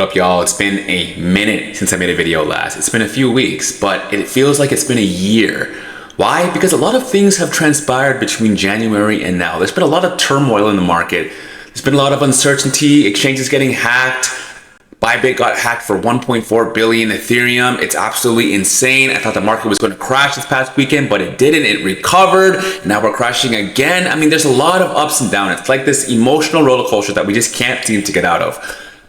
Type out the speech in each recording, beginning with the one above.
up, y'all? It's been a minute since I made a video last. It's been a few weeks, but it feels like it's been a year. Why? Because a lot of things have transpired between January and now. There's been a lot of turmoil in the market. There's been a lot of uncertainty, exchanges getting hacked. Bybit got hacked for 1.4 billion Ethereum. It's absolutely insane. I thought the market was going to crash this past weekend, but it didn't. It recovered. Now we're crashing again. I mean, there's a lot of ups and downs. It's like this emotional roller coaster that we just can't seem to get out of.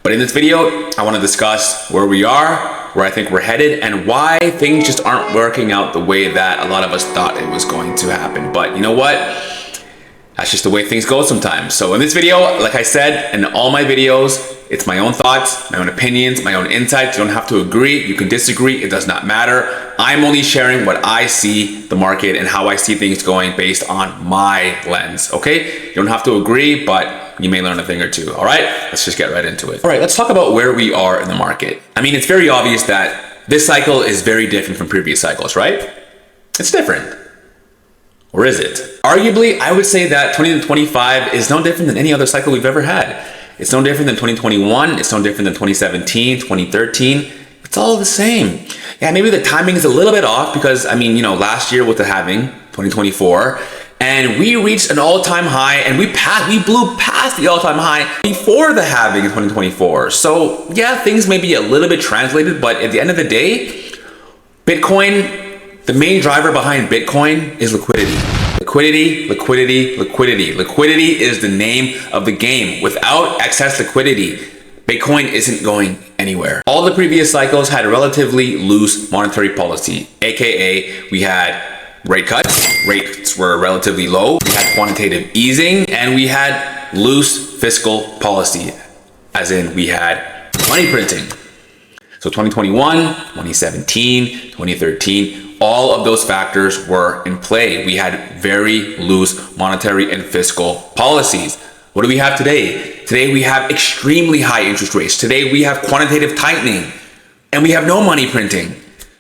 But in this video, I want to discuss where we are, where I think we're headed, and why things just aren't working out the way that a lot of us thought it was going to happen. But you know what? That's just the way things go sometimes. So in this video, like I said, in all my videos, it's my own thoughts, my own opinions, my own insights. You don't have to agree. You can disagree. It does not matter. I'm only sharing what I see the market and how I see things going based on my lens, okay? You don't have to agree, but you may learn a thing or two, all right? Let's just get right into it. All right, let's talk about where we are in the market. I mean, it's very obvious that this cycle is very different from previous cycles, right? It's different. Or is it? Arguably, I would say that 2025 is no different than any other cycle we've ever had. It's no different than 2021. It's no different than 2017, 2013. It's all the same. Yeah, maybe the timing is a little bit off because, I mean, you know, last year with the halving, 2024, and we reached an all-time high and we blew past the all-time high before the halving in 2024. So yeah, things may be a little bit translated, but at the end of the day, Bitcoin, the main driver behind Bitcoin is liquidity. Liquidity, liquidity, liquidity. Liquidity is the name of the game. Without excess liquidity, Bitcoin isn't going anywhere. All the previous cycles had a relatively loose monetary policy, aka we had rate cuts, rates were relatively low, we had quantitative easing, and we had loose fiscal policy, as in we had money printing. So 2021, 2017, 2013, all of those factors were in play. We had very loose monetary and fiscal policies. What do we have today? Today we have extremely high interest rates. Today we have quantitative tightening and we have no money printing.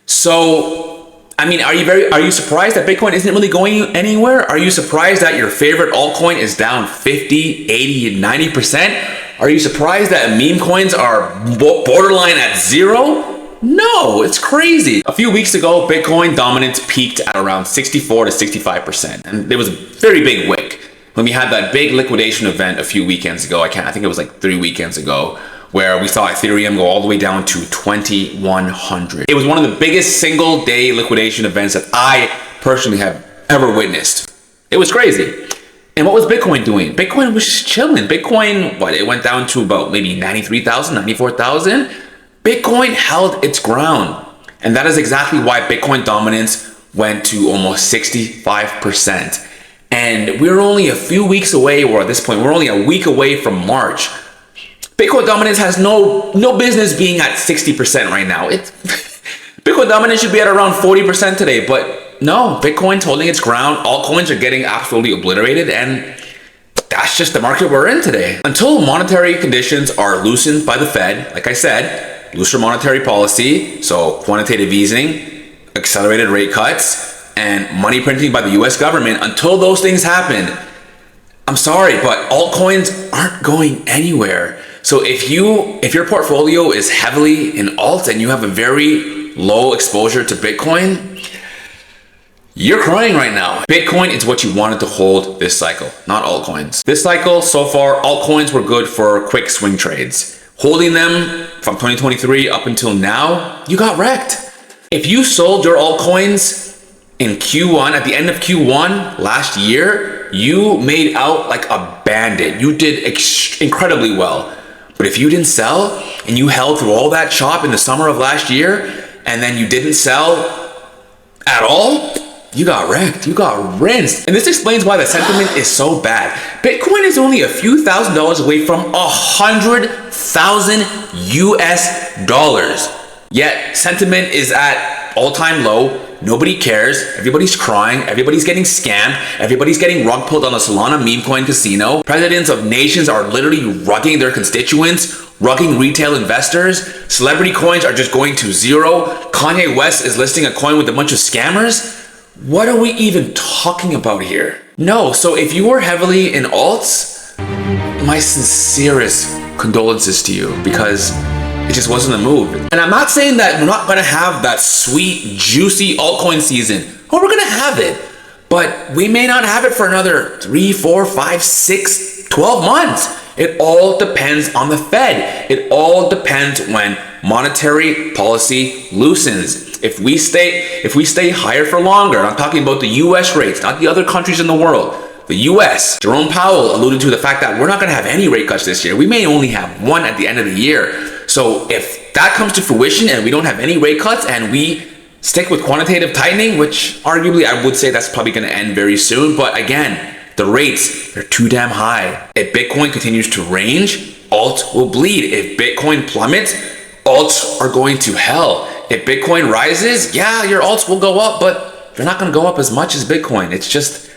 So, I mean, are you surprised that Bitcoin isn't really going anywhere? Are you surprised that your favorite altcoin is down 50, 80, 90%? Are you surprised that meme coins are borderline at zero? No, it's crazy. A few weeks ago, Bitcoin dominance peaked at around 64 to 65%. And there was a very big wick when we had that big liquidation event a few weekends ago. I think it was like 3 weekends ago, where we saw Ethereum go all the way down to 2,100. It was one of the biggest single day liquidation events that I personally have ever witnessed. It was crazy. And what was Bitcoin doing? Bitcoin was just chilling. Bitcoin, it went down to about maybe 93,000, 94,000. Bitcoin held its ground. And that is exactly why Bitcoin dominance went to almost 65%. And we're only a few weeks away, or at this point, we're only a week away from March. Bitcoin dominance has no business being at 60% right now. Bitcoin dominance should be at around 40% today, but no, Bitcoin's holding its ground. Altcoins are getting absolutely obliterated, and that's just the market we're in today. Until monetary conditions are loosened by the Fed, like I said, looser monetary policy, so quantitative easing, accelerated rate cuts, and money printing by the US government, until those things happen, I'm sorry, but altcoins aren't going anywhere. So if your portfolio is heavily in alts and you have a very low exposure to Bitcoin, you're crying right now. Bitcoin is what you wanted to hold this cycle, not altcoins. This cycle, so far, altcoins were good for quick swing trades. Holding them from 2023 up until now, you got wrecked. If you sold your altcoins in Q1, at the end of Q1 last year, you made out like a bandit. You did incredibly well. But if you didn't sell and you held through all that chop in the summer of last year, and then you didn't sell at all, you got wrecked. You got rinsed. And this explains why the sentiment is so bad. Bitcoin is only a few $1,000s away from 100,000 US dollars. Yet sentiment is at all-time low. Nobody cares. Everybody's crying. Everybody's getting scammed. Everybody's getting rug pulled on the Solana meme coin casino. Presidents of nations are literally rugging their constituents, rugging retail investors. Celebrity coins are just going to zero. Kanye West is listing a coin with a bunch of scammers. What are we even talking about here? No, so if you were heavily in alts, my sincerest condolences to you, because It just wasn't the move. And I'm not saying that we're not gonna have that sweet, juicy altcoin season. Oh, we're gonna have it. But we may not have it for another 3, 4, 5, 6, 12 months. It all depends on the Fed. It all depends when monetary policy loosens. If we stay higher for longer, and I'm talking about the US rates, not the other countries in the world, the US, Jerome Powell alluded to the fact that we're not gonna have any rate cuts this year. We may only have one at the end of the year. So if that comes to fruition and we don't have any rate cuts and we stick with quantitative tightening, which arguably I would say that's probably gonna end very soon, but again, the rates, they're too damn high. If Bitcoin continues to range, alt will bleed. If Bitcoin plummets, alts are going to hell. If Bitcoin rises, yeah, your alts will go up, but they're not gonna go up as much as Bitcoin. It's just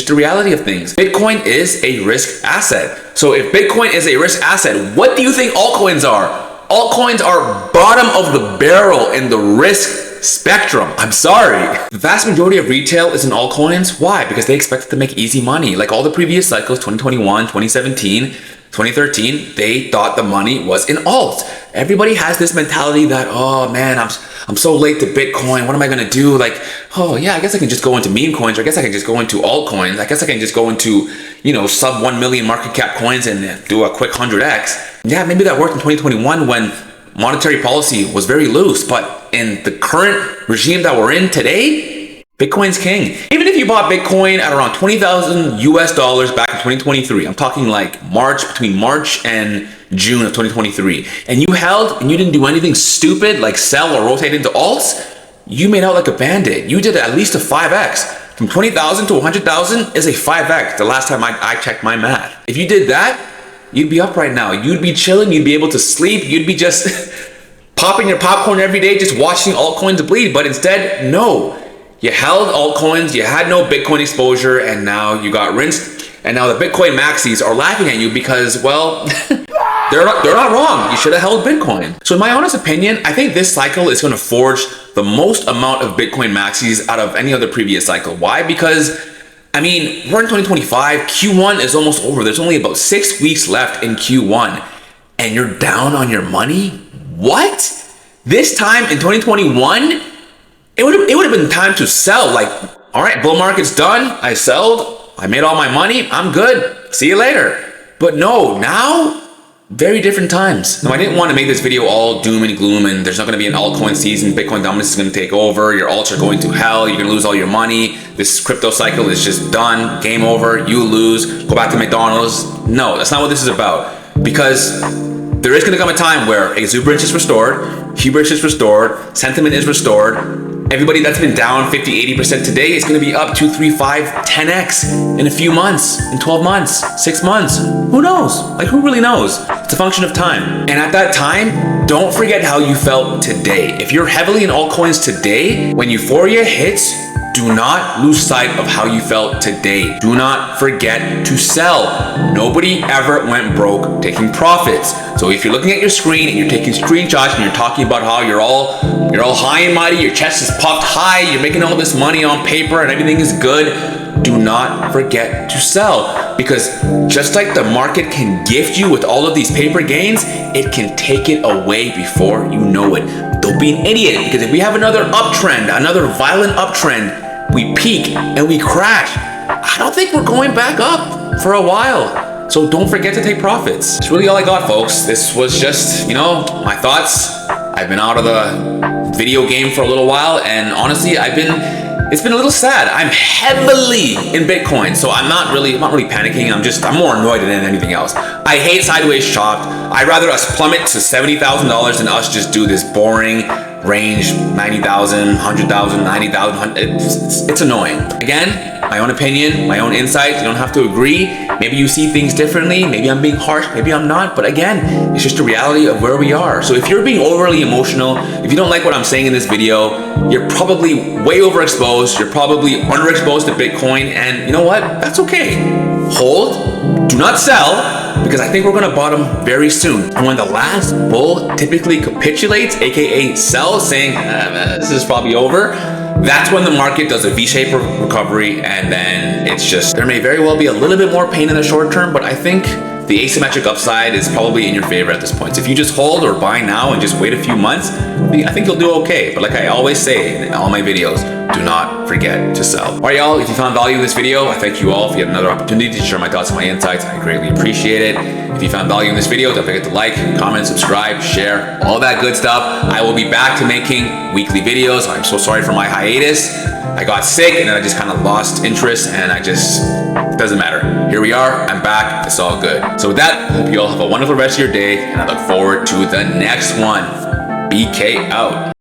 the reality of things. Bitcoin is a risk asset. So if Bitcoin is a risk asset, what do you think altcoins are? Altcoins are bottom of the barrel in the risk spectrum. I'm sorry. The vast majority of retail is in altcoins. Why? Because they expected to make easy money. Like all the previous cycles, 2021, 2017, 2013, they thought the money was in alts. Everybody has this mentality that, oh man, I'm so late to Bitcoin. What am I gonna do? Like, oh yeah, I guess I can just go into meme coins, or I guess I can just go into altcoins. I guess I can just go into, sub 1 million market cap coins and do a quick 100x. Yeah, maybe that worked in 2021 when monetary policy was very loose, but in the current regime that we're in today, Bitcoin's king. Even if you bought Bitcoin at around $20,000 US back in 2023, I'm talking like between March and June of 2023, and you held and you didn't do anything stupid like sell or rotate into alts, you made out like a bandit. You did at least a 5x. From 20,000 to 100,000 is a 5x the last time I checked my math. If you did that, you'd be up right now. You'd be chilling, you'd be able to sleep, you'd be just popping your popcorn every day, just watching altcoins bleed. But instead, no. You held altcoins, you had no Bitcoin exposure, and now you got rinsed. And now the Bitcoin maxis are laughing at you because, well, they're not wrong. You should have held Bitcoin. So in my honest opinion, I think this cycle is going to forge the most amount of Bitcoin maxis out of any other previous cycle. Why? Because, I mean, we're in 2025. Q1 is almost over. There's only about 6 weeks left in Q1. And you're down on your money? What? This time in 2021, it would have been time to sell. Like, all right, bull market's done. I sold. I made all my money. I'm good. See you later. But no, now, very different times. Now, I didn't want to make this video all doom and gloom and there's not going to be an altcoin season. Bitcoin dominance is going to take over. Your alts are going to hell. You're going to lose all your money. This crypto cycle is just done. Game over. You lose. Go back to McDonald's. No, that's not what this is about. Because there is going to come a time where exuberance is restored, hubris is restored, sentiment is restored. Everybody that's been down 50, 80% today is going to be up 2, 3, 5, 10x in a few months, in 12 months, 6 months. Who knows? Like, who really knows? It's a function of time. And at that time, don't forget how you felt today. If you're heavily in altcoins today, when euphoria hits, do not lose sight of how you felt today. Do not forget to sell. Nobody ever went broke taking profits. So if you're looking at your screen and you're taking screenshots and you're talking about how you're all high and mighty, your chest is puffed high, you're making all this money on paper and everything is good, do not forget to sell. Because just like the market can gift you with all of these paper gains, it can take it away before you know it. Don't be an idiot, because if we have another uptrend, another violent uptrend, we peak and we crash, I don't think we're going back up for a while. So don't forget to take profits. That's really all I got, folks. This was just, my thoughts. I've been out of the video game for a little while, and honestly, it's been a little sad. I'm heavily in Bitcoin, so I'm not really panicking. I'm more annoyed than anything else. I hate sideways chopped. I'd rather us plummet to $70,000 than us just do this boring range 90,000, 100,000, 90,000. It's annoying. Again, my own opinion, my own insights. You don't have to agree. Maybe you see things differently. Maybe I'm being harsh. Maybe I'm not. But again, it's just the reality of where we are. So if you're being overly emotional, if you don't like what I'm saying in this video, you're probably way overexposed. You're probably underexposed to Bitcoin. And you know what? That's okay. Hold. Do not sell. Because I think we're going to bottom very soon. And when the last bull typically capitulates, aka sells, saying this is probably over, that's when the market does a V-shaped recovery, and then it's just, there may very well be a little bit more pain in the short term, but I think the asymmetric upside is probably in your favor at this point. So if you just hold or buy now and just wait a few months, I think you'll do okay. But like I always say in all my videos, do not forget to sell. All right, y'all, if you found value in this video, I thank you all for yet another opportunity to share my thoughts and my insights. I greatly appreciate it. If you found value in this video, don't forget to like, comment, subscribe, share, all that good stuff. I will be back to making weekly videos. I'm so sorry for my hiatus. I got sick and then I just kind of lost interest and it doesn't matter. Here we are, I'm back, it's all good. So with that, I hope you all have a wonderful rest of your day and I look forward to the next one. BK out.